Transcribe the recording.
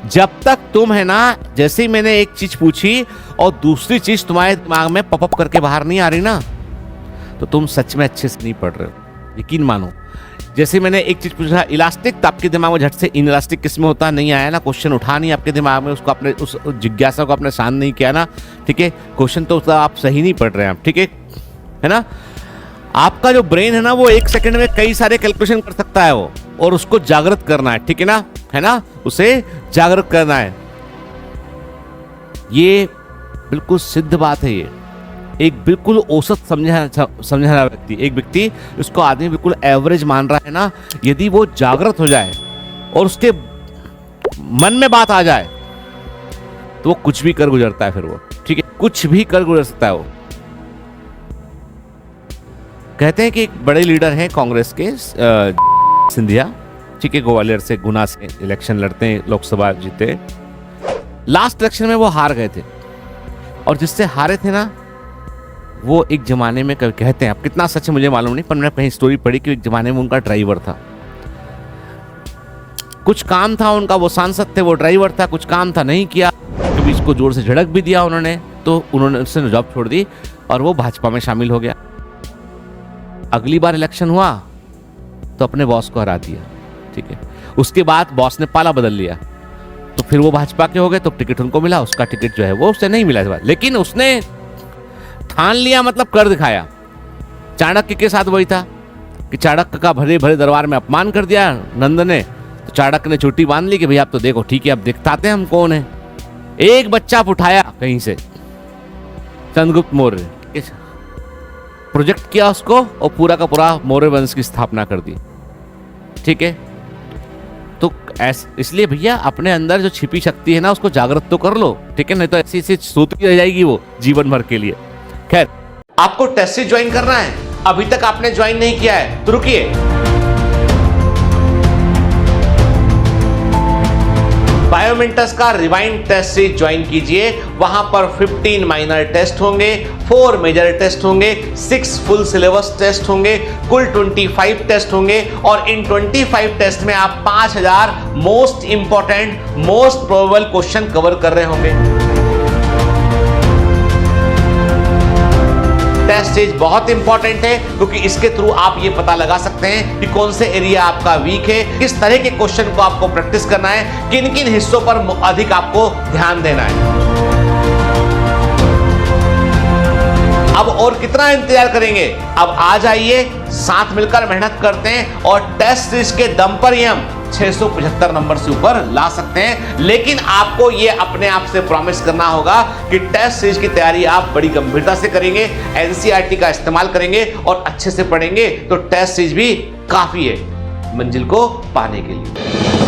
जब तक तुम है ना, जैसे ही मैंने एक चीज पूछी और दूसरी चीज तुम्हारे दिमाग में पॉपअप करके बाहर नहीं आ रही ना, तो तुम सच में अच्छे से नहीं पढ़ रहे हो, यकीन मानो। जैसे मैंने एक चीज पूछा इलास्टिक, तो आपके दिमाग में झट से इनइलास्टिक किस में होता है, नहीं आया ना, क्वेश्चन उठा नहीं आपके दिमाग में, उसको अपने उस जिज्ञासा को आपने शांत नहीं किया ना, ठीक है, क्वेश्चन तो उसका आप सही नहीं पढ़ रहे हैं आप, ठीक है ना। आपका जो ब्रेन है ना, वो 1 सेकंड में कई सारे कैलकुलेशन कर सकता है वो, और उसको जागृत करना है, ठीक है ना, उसे जागृत करना है। ये बिल्कुल सिद्ध बात है। ये एक बिल्कुल औसत समझा व्यक्ति, एक व्यक्ति उसको आदमी बिल्कुल एवरेज मान रहा है ना, यदि वो जागृत हो जाए और उसके मन में बात आ जाए तो वो कुछ भी कर गुजरता है, फिर वो, ठीक है, कुछ भी कर गुजर सकता है वो। कहते हैं कि एक बड़े लीडर हैं कांग्रेस के, सिंधिया, ठीक है, ग्वालियर से, गुना से इलेक्शन लड़ते हैं, लोकसभा जीते। लास्ट इलेक्शन में वो हार गए थे, और जिससे हारे थे ना, वो एक जमाने में कहते हैं, अब कितना सच है मुझे मालूम नहीं, पर मैंने कहीं स्टोरी पढ़ी कि एक जमाने में उनका ड्राइवर था, कुछ काम था उनका, वो सांसद थे, वो ड्राइवर था, कुछ काम था, नहीं किया, कभी इसको जोर से झड़क भी दिया उन्होंने, तो उन्होंने उससे जॉब छोड़ दी और वो भाजपा में शामिल हो गया। अगली बार इलेक्शन हुआ तो अपने बॉस को हरा दिया, ठीक है, उसके बाद बॉस ने पाला बदल लिया, तो फिर वो भाजपा के हो गए, तो टिकट उनको मिला, उसका टिकट जो है वो उससे नहीं मिला इस बार, लेकिन उसने ठान लिया, मतलब कर दिखाया। चाणक्य के साथ वही था कि चाणक्य का भरे भरे दरबार में अपमान कर दिया नंद ने, तो चाणक्य ने चोटी बांध ली कि भैया आप तो देखो, ठीक है, अब दिखताते हैं हम कौन है। एक बच्चा उठाया कहीं से, चंद्रगुप्त मौर्य, प्रोजेक्ट किया उसको और पूरा का पूरा मौर्य वंश की स्थापना कर दी, ठीक है। तो इसलिए भैया अपने अंदर जो छिपी शक्ति है ना, उसको जागृत तो कर लो, ठीक है, नहीं तो ऐसी ऐसी सोती रह जाएगी वो जीवन भर के लिए। खैर, आपको टेस्ट सीरीज ज्वाइन करना है, अभी तक आपने ज्वाइन नहीं किया है तो रुकिए, बायोमेंटस का रिवाइंड टेस्ट सीरीज ज्वाइन कीजिए। वहां पर 15 माइनर टेस्ट होंगे, 4 मेजर टेस्ट होंगे, 6 फुल सिलेबस टेस्ट होंगे, कुल 25 टेस्ट होंगे, और इन 25 टेस्ट में आप 5000 most important, most probable question cover कर रहे होंगे। टेस्ट सीरीज बहुत इंपॉर्टेंट है, क्योंकि इसके थ्रू आप ये पता लगा सकते हैं कि कौन से एरिया आपका वीक है, किस तरह के क्वेश्चन को आपको प्रैक्टिस करना है, किन किन हिस्सों पर अधिक आपको ध्यान देना है। अब और कितना इंतजार करेंगे, अब आ जाइए, साथ मिलकर मेहनत करते हैं, और टेस्ट सीरीज के दम पर ही हम 675 नंबर से ऊपर ला सकते हैं। लेकिन आपको ये अपने आप से प्रॉमिस करना होगा कि टेस्ट सीरीज की तैयारी आप बड़ी गंभीरता से करेंगे, एनसीईआरटी का इस्तेमाल करेंगे और अच्छे से पढ़ेंगे, तो टेस्ट सीरीज भी काफी है मंजिल को पाने के लिए।